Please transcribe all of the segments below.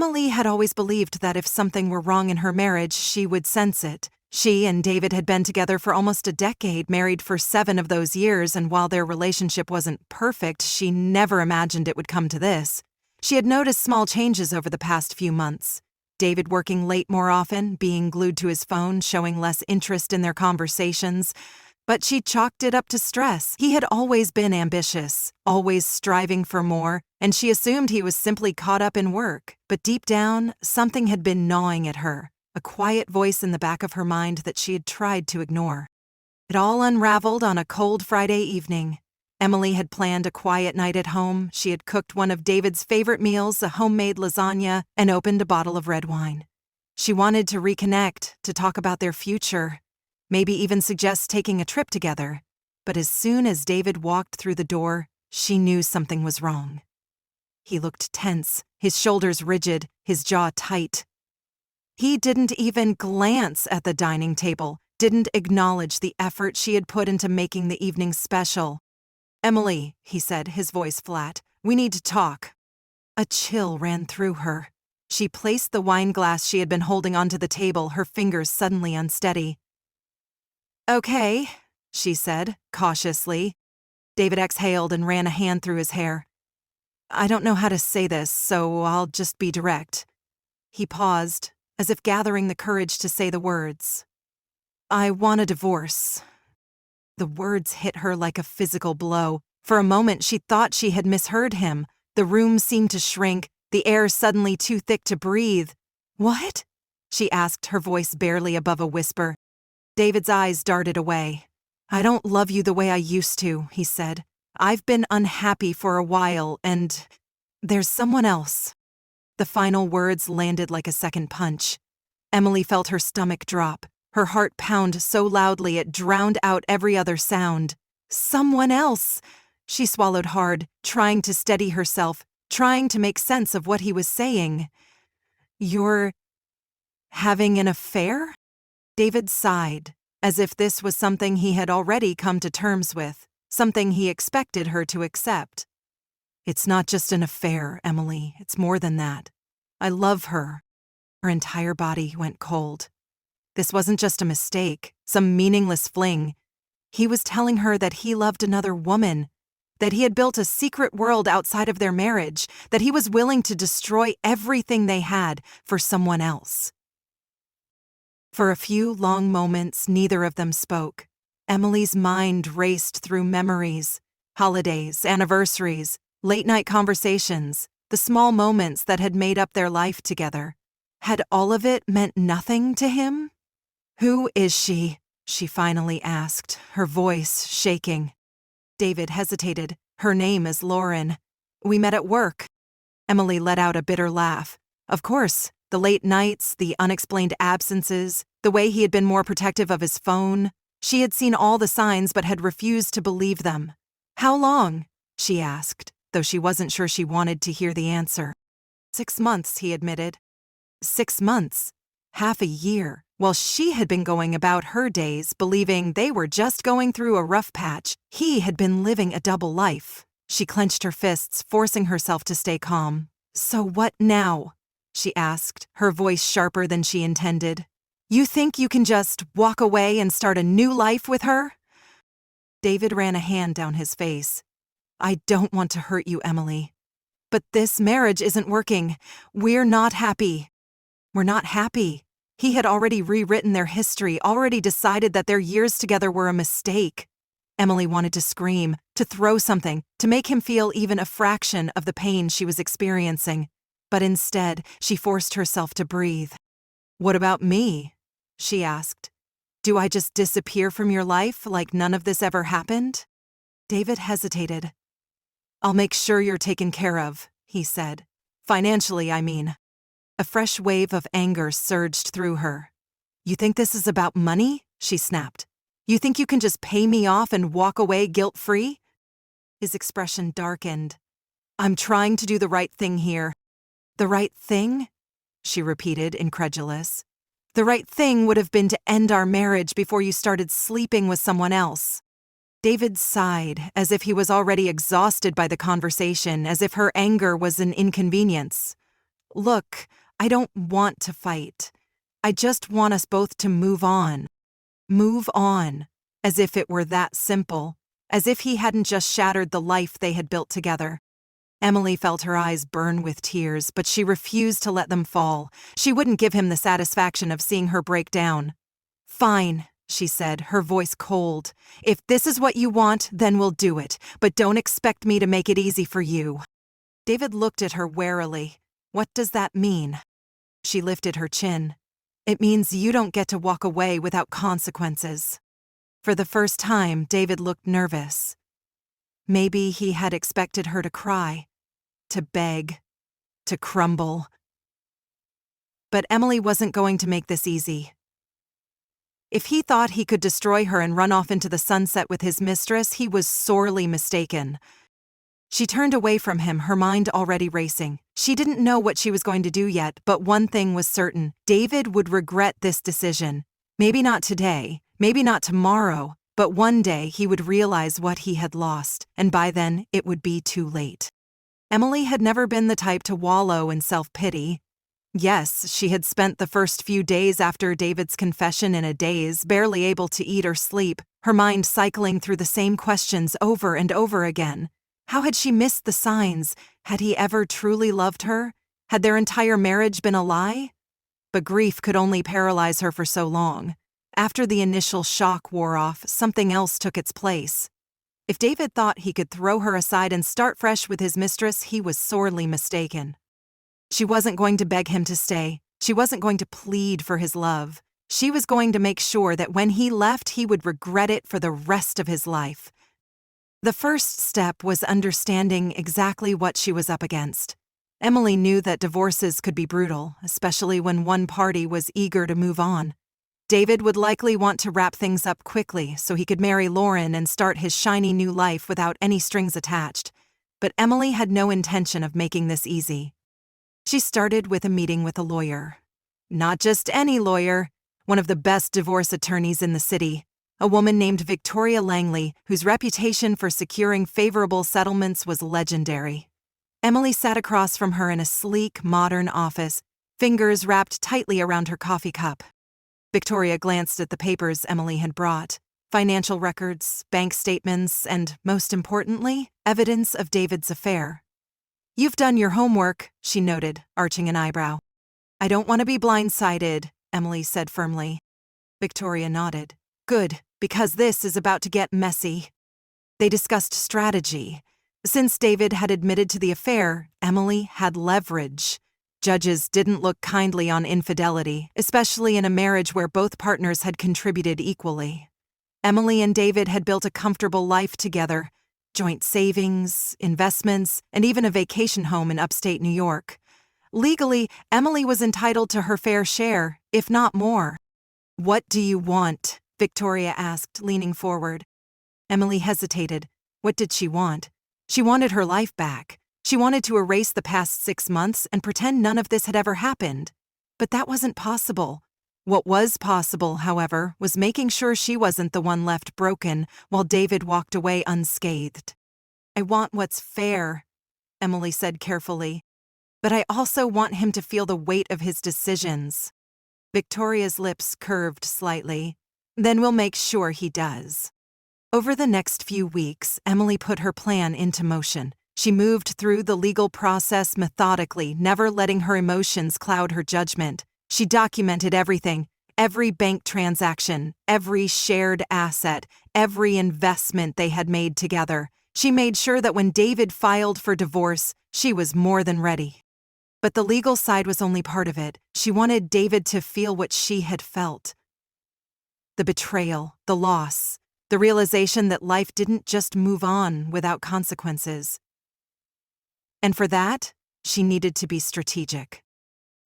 Emily had always believed that if something were wrong in her marriage, she would sense it. She and David had been together for almost a decade, married for 7 of those years, and while their relationship wasn't perfect, she never imagined it would come to this. She had noticed small changes over the past few months. David working late more often, being glued to his phone, showing less interest in their conversations. But she chalked it up to stress. He had always been ambitious, always striving for more, and she assumed he was simply caught up in work. But deep down, something had been gnawing at her, a quiet voice in the back of her mind that she had tried to ignore. It all unraveled on a cold Friday evening. Emily had planned a quiet night at home. She had cooked one of David's favorite meals, a homemade lasagna, and opened a bottle of red wine. She wanted to reconnect, to talk about their future, maybe even suggest taking a trip together. But as soon as David walked through the door, she knew something was wrong. He looked tense, his shoulders rigid, his jaw tight. He didn't even glance at the dining table, didn't acknowledge the effort she had put into making the evening special. "Emily," he said, his voice flat, "we need to talk." A chill ran through her. She placed the wine glass she had been holding onto the table, her fingers suddenly unsteady. "Okay," she said, cautiously. David exhaled and ran a hand through his hair. "I don't know how to say this, so I'll just be direct." He paused, as if gathering the courage to say the words. "I want a divorce." The words hit her like a physical blow. For a moment, she thought she had misheard him. The room seemed to shrink, the air suddenly too thick to breathe. "What?" she asked, her voice barely above a whisper. David's eyes darted away. "I don't love you the way I used to," he said. "I've been unhappy for a while, and there's someone else." The final words landed like a second punch. Emily felt her stomach drop, her heart pound so loudly it drowned out every other sound. Someone else! She swallowed hard, trying to steady herself, trying to make sense of what he was saying. "You're having an affair?" David sighed, as if this was something he had already come to terms with, something he expected her to accept. "It's not just an affair, Emily. It's more than that. I love her." Her entire body went cold. This wasn't just a mistake, some meaningless fling. He was telling her that he loved another woman, that he had built a secret world outside of their marriage, that he was willing to destroy everything they had for someone else. For a few long moments, neither of them spoke. Emily's mind raced through memories, holidays, anniversaries, late-night conversations, the small moments that had made up their life together. Had all of it meant nothing to him? "Who is she?" she finally asked, her voice shaking. David hesitated. "Her name is Lauren. We met at work." Emily let out a bitter laugh. Of course, the late nights, the unexplained absences, the way he had been more protective of his phone. She had seen all the signs but had refused to believe them. "How long?" she asked, though she wasn't sure she wanted to hear the answer. 6 months, he admitted. 6 months. Half a year. While she had been going about her days, believing they were just going through a rough patch, he had been living a double life. She clenched her fists, forcing herself to stay calm. "So what now?" she asked, her voice sharper than she intended. "You think you can just walk away and start a new life with her?" David ran a hand down his face. "I don't want to hurt you, Emily. But this marriage isn't working. We're not happy." "We're not happy." He had already rewritten their history, already decided that their years together were a mistake. Emily wanted to scream, to throw something, to make him feel even a fraction of the pain she was experiencing. But instead, she forced herself to breathe. "What about me?" she asked. "Do I just disappear from your life like none of this ever happened?" David hesitated. "I'll make sure you're taken care of," he said. "Financially, I mean." A fresh wave of anger surged through her. "You think this is about money?" she snapped. "You think you can just pay me off and walk away guilt-free?" His expression darkened. "I'm trying to do the right thing here." "The right thing?" she repeated, incredulous. "The right thing would have been to end our marriage before you started sleeping with someone else." David sighed, as if he was already exhausted by the conversation, as if her anger was an inconvenience. Look, I don't want to fight. I just want us both to move on. Move on. As if it were that simple. As if he hadn't just shattered the life they had built together. Emily felt her eyes burn with tears, but she refused to let them fall. She wouldn't give him the satisfaction of seeing her break down. Fine, she said, her voice cold. If this is what you want, then we'll do it, but don't expect me to make it easy for you. David looked at her warily. What does that mean? She lifted her chin. It means you don't get to walk away without consequences. For the first time, David looked nervous. Maybe he had expected her to cry, to beg, to crumble. But Emily wasn't going to make this easy. If he thought he could destroy her and run off into the sunset with his mistress, he was sorely mistaken. She turned away from him, her mind already racing. She didn't know what she was going to do yet, but one thing was certain. David would regret this decision. Maybe not today, maybe not tomorrow, but one day he would realize what he had lost, and by then it would be too late. Emily had never been the type to wallow in self-pity. Yes, she had spent the first few days after David's confession in a daze, barely able to eat or sleep, her mind cycling through the same questions over and over again. How had she missed the signs? Had he ever truly loved her? Had their entire marriage been a lie? But grief could only paralyze her for so long. After the initial shock wore off, something else took its place. If David thought he could throw her aside and start fresh with his mistress, he was sorely mistaken. She wasn't going to beg him to stay. She wasn't going to plead for his love. She was going to make sure that when he left, he would regret it for the rest of his life. The first step was understanding exactly what she was up against. Emily knew that divorces could be brutal, especially when one party was eager to move on. David would likely want to wrap things up quickly so he could marry Lauren and start his shiny new life without any strings attached. But Emily had no intention of making this easy. She started with a meeting with a lawyer. Not just any lawyer, one of the best divorce attorneys in the city, a woman named Victoria Langley, whose reputation for securing favorable settlements was legendary. Emily sat across from her in a sleek, modern office, fingers wrapped tightly around her coffee cup. Victoria glanced at the papers Emily had brought, financial records, bank statements, and, most importantly, evidence of David's affair. "You've done your homework," she noted, arching an eyebrow. "I don't want to be blindsided," Emily said firmly. Victoria nodded. "Good, because this is about to get messy." They discussed strategy. Since David had admitted to the affair, Emily had leverage. Judges didn't look kindly on infidelity, especially in a marriage where both partners had contributed equally. Emily and David had built a comfortable life together, joint savings, investments, and even a vacation home in upstate New York. Legally, Emily was entitled to her fair share, if not more. "What do you want?" Victoria asked, leaning forward. Emily hesitated. What did she want? She wanted her life back. She wanted to erase the past 6 months and pretend none of this had ever happened. But that wasn't possible. What was possible, however, was making sure she wasn't the one left broken while David walked away unscathed. "I want what's fair," Emily said carefully. "But I also want him to feel the weight of his decisions." Victoria's lips curved slightly. "Then we'll make sure he does." Over the next few weeks, Emily put her plan into motion. She moved through the legal process methodically, never letting her emotions cloud her judgment. She documented everything, every bank transaction, every shared asset, every investment they had made together. She made sure that when David filed for divorce, she was more than ready. But the legal side was only part of it. She wanted David to feel what she had felt. The betrayal, the loss, the realization that life didn't just move on without consequences. And for that, she needed to be strategic.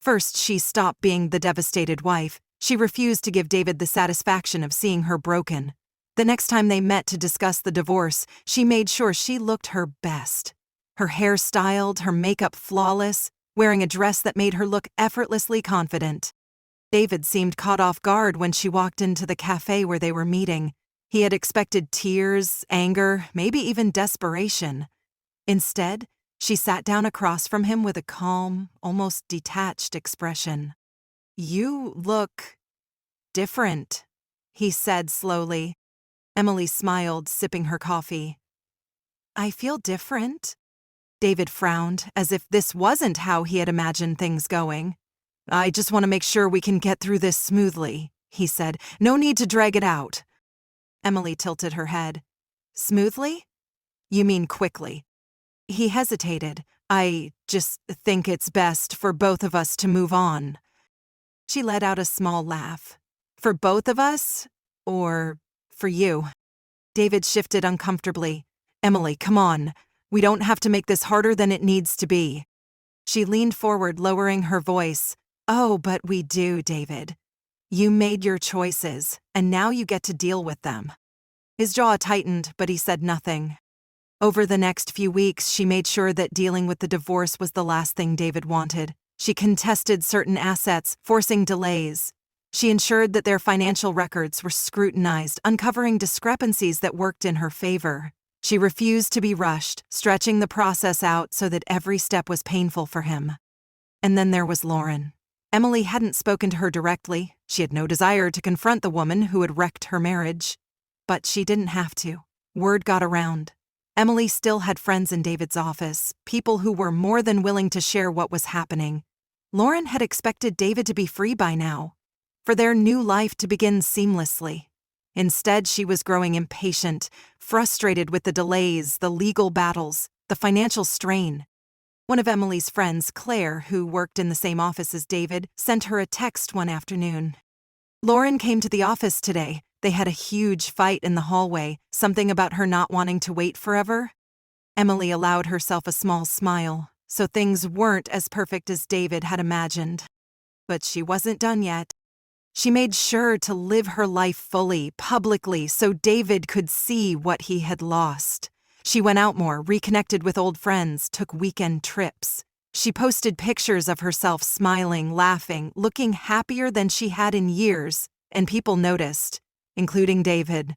First, she stopped being the devastated wife. She refused to give David the satisfaction of seeing her broken. The next time they met to discuss the divorce, she made sure she looked her best. Her hair styled, her makeup flawless, wearing a dress that made her look effortlessly confident. David seemed caught off guard when she walked into the cafe where they were meeting. He had expected tears, anger, maybe even desperation. Instead, She sat down across from him with a calm, almost detached expression. "You look different," he said slowly. Emily smiled, sipping her coffee. "I feel different." David frowned, as if this wasn't how he had imagined things going. "I just want to make sure we can get through this smoothly," he said. "No need to drag it out." Emily tilted her head. "Smoothly? You mean quickly?" He hesitated. "I just think it's best for both of us to move on." She let out a small laugh. "For both of us? Or for you?" David shifted uncomfortably. "Emily, come on. We don't have to make this harder than it needs to be." She leaned forward, lowering her voice. "Oh, but we do, David. You made your choices, and now you get to deal with them." His jaw tightened, but he said nothing. Over the next few weeks, she made sure that dealing with the divorce was the last thing David wanted. She contested certain assets, forcing delays. She ensured that their financial records were scrutinized, uncovering discrepancies that worked in her favor. She refused to be rushed, stretching the process out so that every step was painful for him. And then there was Lauren. Emily hadn't spoken to her directly. She had no desire to confront the woman who had wrecked her marriage. But she didn't have to. Word got around. Emily still had friends in David's office, people who were more than willing to share what was happening. Lauren had expected David to be free by now, for their new life to begin seamlessly. Instead, she was growing impatient, frustrated with the delays, the legal battles, the financial strain. One of Emily's friends, Claire, who worked in the same office as David, sent her a text one afternoon. "Lauren came to the office today. They had a huge fight in the hallway, something about her not wanting to wait forever." Emily allowed herself a small smile, so things weren't as perfect as David had imagined. But she wasn't done yet. She made sure to live her life fully, publicly, so David could see what he had lost. She went out more, reconnected with old friends, took weekend trips. She posted pictures of herself smiling, laughing, looking happier than she had in years, and people noticed, including David.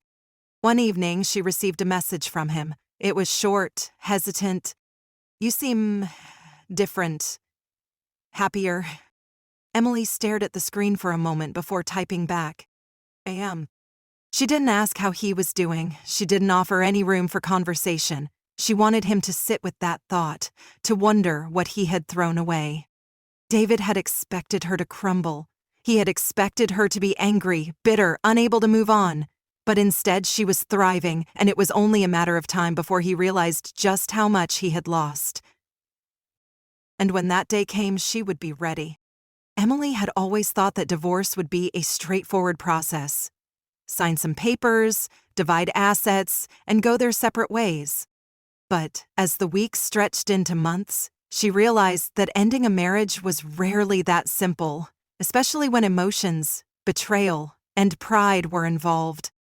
One evening, she received a message from him. It was short, hesitant. "You seem different. Happier." Emily stared at the screen for a moment before typing back, "I am." She didn't ask how he was doing. She didn't offer any room for conversation. She wanted him to sit with that thought, to wonder what he had thrown away. David had expected her to crumble. He had expected her to be angry, bitter, unable to move on. But instead, she was thriving, and it was only a matter of time before he realized just how much he had lost. And when that day came, she would be ready. Emily had always thought that divorce would be a straightforward process. Sign some papers, divide assets, and go their separate ways. But as the weeks stretched into months, she realized that ending a marriage was rarely that simple, especially when emotions, betrayal, and pride were involved.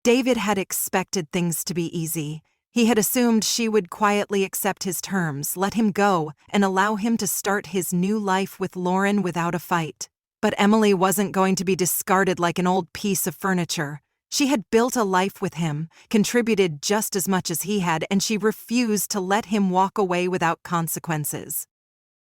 David had expected things to be easy. He had assumed she would quietly accept his terms, let him go, and allow him to start his new life with Lauren without a fight. But Emily wasn't going to be discarded like an old piece of furniture. She had built a life with him, contributed just as much as he had, and she refused to let him walk away without consequences.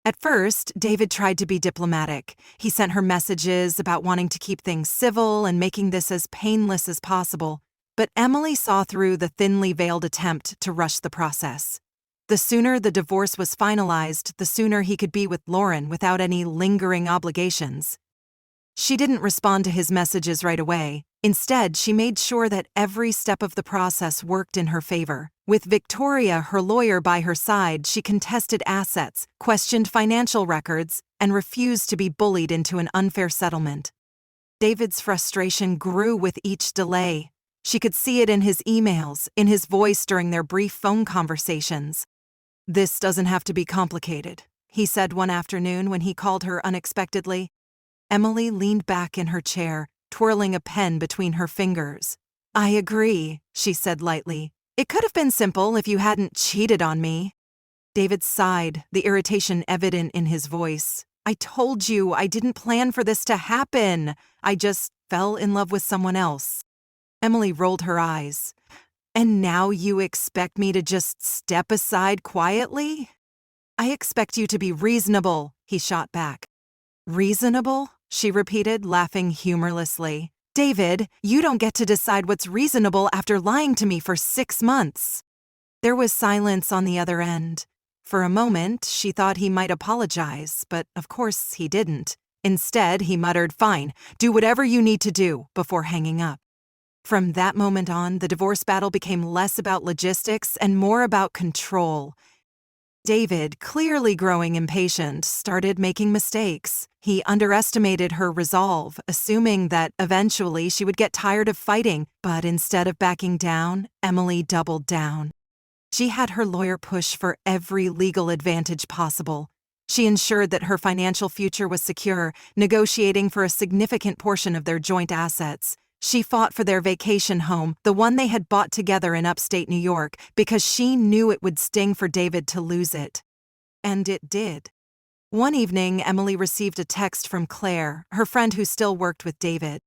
At first, David tried to be diplomatic. He sent her messages about wanting to keep things civil and making this as painless as possible. But Emily saw through the thinly veiled attempt to rush the process. The sooner the divorce was finalized, the sooner he could be with Lauren without any lingering obligations. She didn't respond to his messages right away. Instead, she made sure that every step of the process worked in her favor. With Victoria, her lawyer, by her side, she contested assets, questioned financial records, and refused to be bullied into an unfair settlement. David's frustration grew with each delay. She could see it in his emails, in his voice during their brief phone conversations. "This doesn't have to be complicated," he said one afternoon when he called her unexpectedly. Emily leaned back in her chair, twirling a pen between her fingers. "I agree," she said lightly. "It could have been simple if you hadn't cheated on me." David sighed, the irritation evident in his voice. "I told you I didn't plan for this to happen. I just fell in love with someone else." Emily rolled her eyes. "And now you expect me to just step aside quietly?" I expect you to be reasonable, he shot back. Reasonable? She repeated, laughing humorlessly. David, you don't get to decide what's reasonable after lying to me for 6 months. There was silence on the other end. For a moment, she thought he might apologize, but of course he didn't. Instead, he muttered, "Fine, do whatever you need to do," before hanging up. From that moment on, the divorce battle became less about logistics and more about control. David, clearly growing impatient, started making mistakes. He underestimated her resolve, assuming that eventually she would get tired of fighting, but instead of backing down, Emily doubled down. She had her lawyer push for every legal advantage possible. She ensured that her financial future was secure, negotiating for a significant portion of their joint assets. She fought for their vacation home, the one they had bought together in upstate New York, because she knew it would sting for David to lose it. And it did. One evening, Emily received a text from Claire, her friend who still worked with David.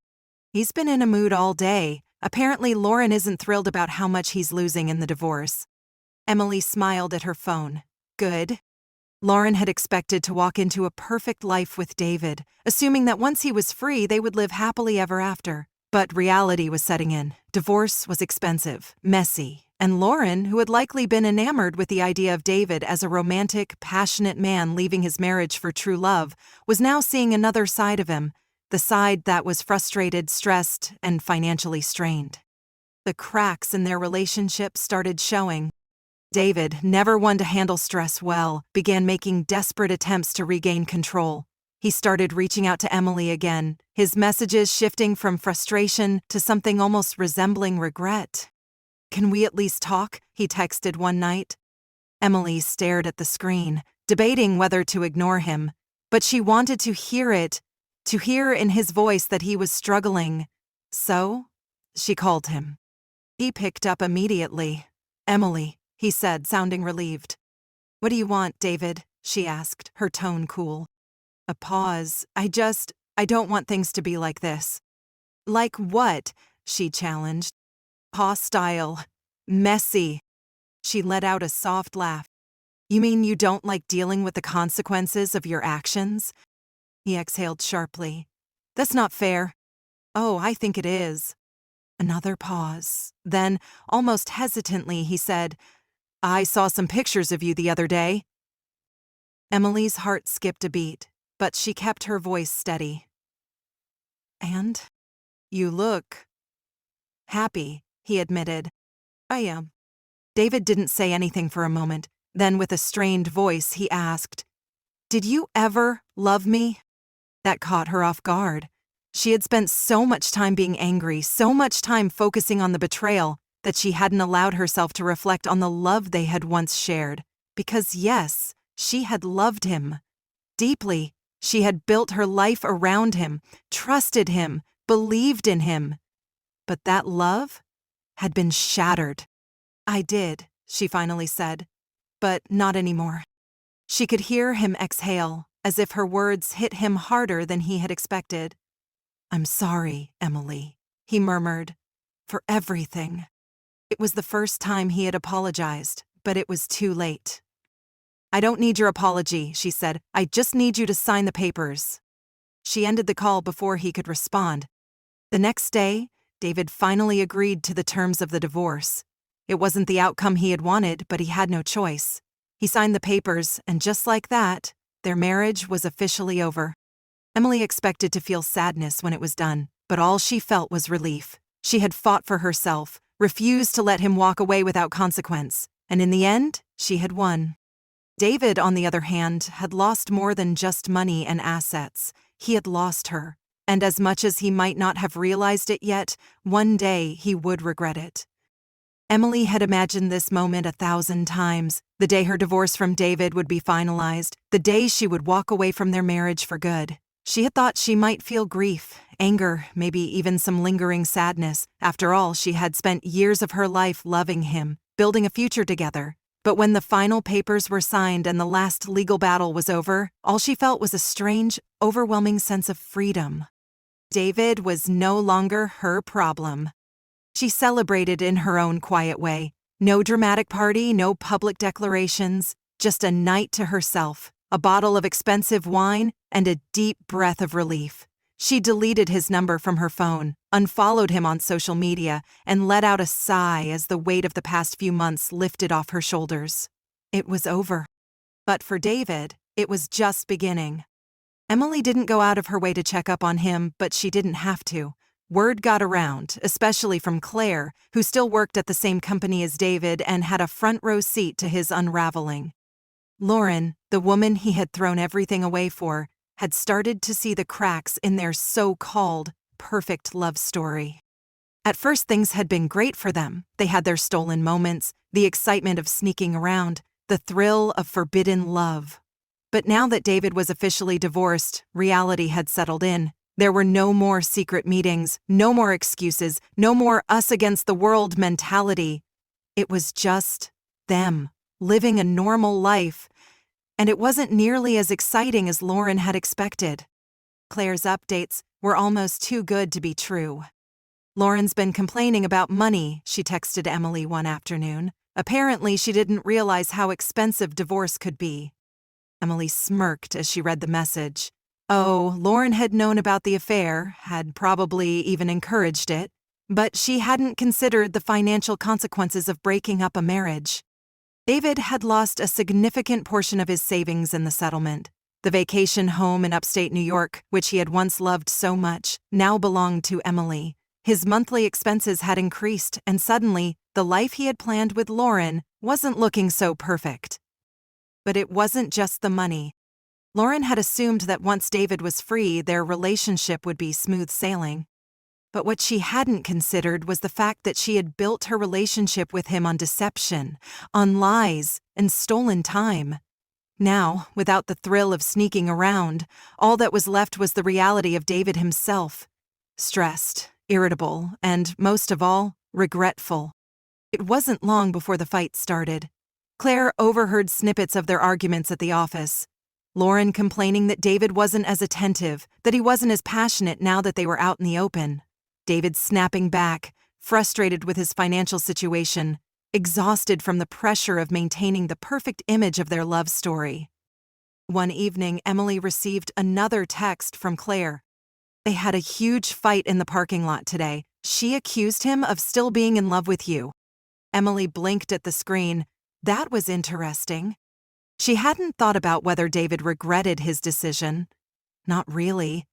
He's been in a mood all day. Apparently, Lauren isn't thrilled about how much he's losing in the divorce. Emily smiled at her phone. Good. Lauren had expected to walk into a perfect life with David, assuming that once he was free, they would live happily ever after. But reality was setting in. Divorce was expensive, messy, and Lauren, who had likely been enamored with the idea of David as a romantic, passionate man leaving his marriage for true love, was now seeing another side of him, the side that was frustrated, stressed, and financially strained. The cracks in their relationship started showing. David, never one to handle stress well, began making desperate attempts to regain control. He started reaching out to Emily again, his messages shifting from frustration to something almost resembling regret. "Can we at least talk?" he texted one night. Emily stared at the screen, debating whether to ignore him, but she wanted to hear it, to hear in his voice that he was struggling. So, she called him. He picked up immediately. "Emily," he said, sounding relieved. "What do you want, David?" she asked, her tone cool. A pause. I don't want things to be like this." "Like what?" she challenged. "Hostile. Messy." She let out a soft laugh. "You mean you don't like dealing with the consequences of your actions?" He exhaled sharply. "That's not fair." "Oh, I think it is." Another pause. Then, almost hesitantly, he said, "I saw some pictures of you the other day." Emily's heart skipped a beat, but she kept her voice steady. "And? You look happy," he admitted. "I am." David didn't say anything for a moment. Then, with a strained voice, he asked, "Did you ever love me?" That caught her off guard. She had spent so much time being angry, so much time focusing on the betrayal, that she hadn't allowed herself to reflect on the love they had once shared. Because yes, she had loved him. Deeply, she had built her life around him, trusted him, believed in him. But that love had been shattered. "I did," she finally said, "but not anymore." She could hear him exhale, as if her words hit him harder than he had expected. "I'm sorry, Emily," he murmured, "for everything." It was the first time he had apologized, but it was too late. "I don't need your apology," she said. "I just need you to sign the papers." She ended the call before he could respond. The next day, David finally agreed to the terms of the divorce. It wasn't the outcome he had wanted, but he had no choice. He signed the papers, and just like that, their marriage was officially over. Emily expected to feel sadness when it was done, but all she felt was relief. She had fought for herself, refused to let him walk away without consequence, and in the end, she had won. David, on the other hand, had lost more than just money and assets. He had lost her, and as much as he might not have realized it yet, one day he would regret it. Emily had imagined this moment 1,000 times, the day her divorce from David would be finalized, the day she would walk away from their marriage for good. She had thought she might feel grief, anger, maybe even some lingering sadness. After all, she had spent years of her life loving him, building a future together. But when the final papers were signed and the last legal battle was over, all she felt was a strange, overwhelming sense of freedom. David was no longer her problem. She celebrated in her own quiet way. No dramatic party, no public declarations, Just a night to herself, a bottle of expensive wine, and a deep breath of relief. She deleted his number from her phone, unfollowed him on social media, and let out a sigh as the weight of the past few months lifted off her shoulders. It was over. But for David, it was just beginning. Emily didn't go out of her way to check up on him, but she didn't have to. Word got around, especially from Claire, who still worked at the same company as David and had a front-row seat to his unraveling. Lauren, the woman he had thrown everything away for, had started to see the cracks in their so-called perfect love story. At first, things had been great for them. They had their stolen moments, the excitement of sneaking around, the thrill of forbidden love. But now that David was officially divorced, reality had settled in. There were no more secret meetings, no more excuses, no more us against the world mentality. It was just them, living a normal life. And it wasn't nearly as exciting as Lauren had expected. Claire's updates were almost too good to be true. "Lauren's been complaining about money," she texted Emily one afternoon. Apparently, she didn't realize how expensive divorce could be. Emily smirked as she read the message. Oh, Lauren had known about the affair, had probably even encouraged it, but she hadn't considered the financial consequences of breaking up a marriage. David had lost a significant portion of his savings in the settlement. The vacation home in upstate New York, which he had once loved so much, now belonged to Emily. His monthly expenses had increased, and suddenly, the life he had planned with Lauren wasn't looking so perfect. But it wasn't just the money. Lauren had assumed that once David was free, their relationship would be smooth sailing. But what she hadn't considered was the fact that she had built her relationship with him on deception, on lies, and stolen time. Now, without the thrill of sneaking around, all that was left was the reality of David himself. Stressed, irritable, and, most of all, regretful. It wasn't long before the fight started. Claire overheard snippets of their arguments at the office. Lauren complaining that David wasn't as attentive, that he wasn't as passionate now that they were out in the open. David snapping back, frustrated with his financial situation, exhausted from the pressure of maintaining the perfect image of their love story. One evening, Emily received another text from Claire. They had a huge fight in the parking lot today. She accused him of still being in love with you. Emily blinked at the screen. That was interesting. She hadn't thought about whether David regretted his decision. Not really.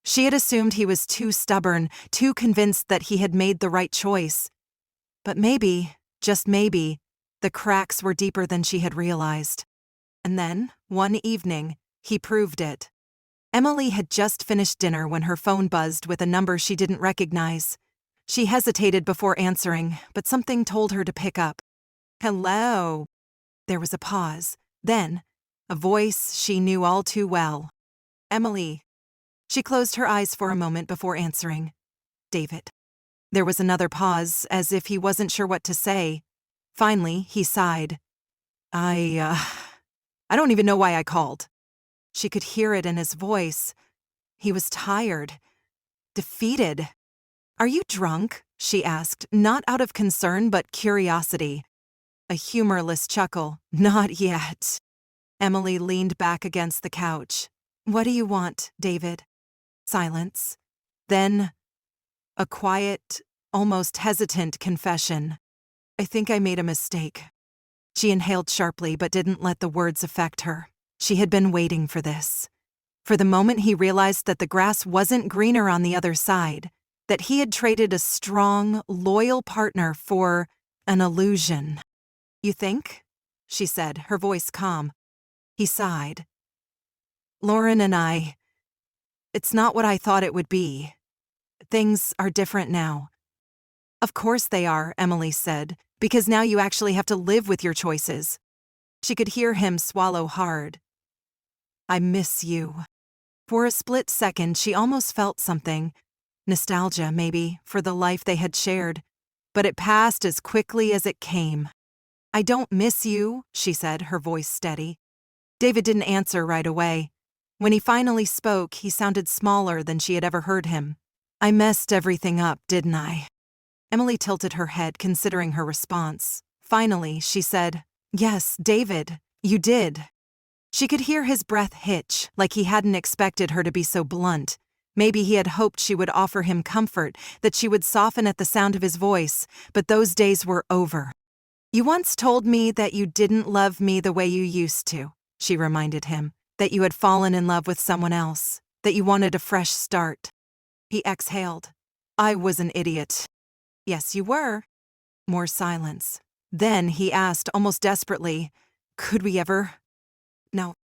She had assumed he was too stubborn, too convinced that he had made the right choice. But maybe, just maybe, the cracks were deeper than she had realized. And then, one evening, he proved it. Emily had just finished dinner when her phone buzzed with a number she didn't recognize. She hesitated before answering, but something told her to pick up. "Hello." There was a pause. Then, a voice she knew all too well. "Emily." She closed her eyes for a moment before answering. "David." There was another pause, as if he wasn't sure what to say. Finally, he sighed. I don't even know why I called." She could hear it in his voice. He was tired, defeated. "Are you drunk?" she asked, not out of concern but curiosity. A humorless chuckle. "Not yet." Emily leaned back against the couch. "What do you want, David?" Silence. Then, a quiet, almost hesitant confession. "I think I made a mistake." She inhaled sharply but didn't let the words affect her. She had been waiting for this. For the moment he realized that the grass wasn't greener on the other side, that he had traded a strong, loyal partner for an illusion. "You think?" she said, her voice calm. He sighed. "Lauren and it's not what I thought it would be. Things are different now." "Of course they are," Emily said, "because now you actually have to live with your choices." She could hear him swallow hard. "I miss you." For a split second, she almost felt something. Nostalgia, maybe, for the life they had shared. But it passed as quickly as it came. "I don't miss you," she said, her voice steady. David didn't answer right away. When he finally spoke, he sounded smaller than she had ever heard him. "I messed everything up, didn't I?" Emily tilted her head, considering her response. Finally, she said, "Yes, David, You did. She could hear his breath hitch, like he hadn't expected her to be so blunt. Maybe he had hoped she would offer him comfort, that she would soften at the sound of his voice, but those days were over. You once told me that you didn't love me the way you used to, she reminded him, that you had fallen in love with someone else, that you wanted a fresh start. He exhaled. I was an idiot. Yes, you were. More silence. Then he asked almost desperately, could we ever? No.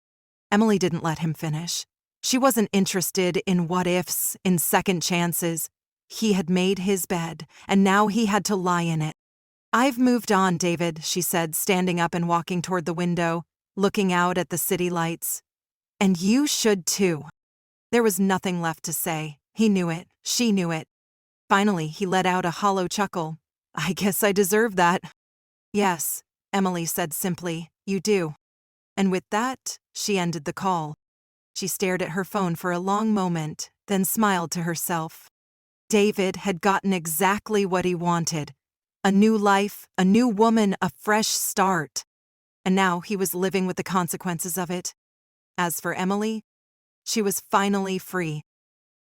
Emily didn't let him finish. She wasn't interested in what-ifs, in second chances. He had made his bed, and now he had to lie in it. I've moved on, David, she said, standing up and walking toward the window, looking out at the city lights. And you should too. There was nothing left to say. He knew it. She knew it. Finally, he let out a hollow chuckle. I guess I deserve that. Yes, Emily said simply, you do. And with that, she ended the call. She stared at her phone for a long moment, then smiled to herself. David had gotten exactly what he wanted. A new life, a new woman, a fresh start. And now he was living with the consequences of it. As for Emily, she was finally free.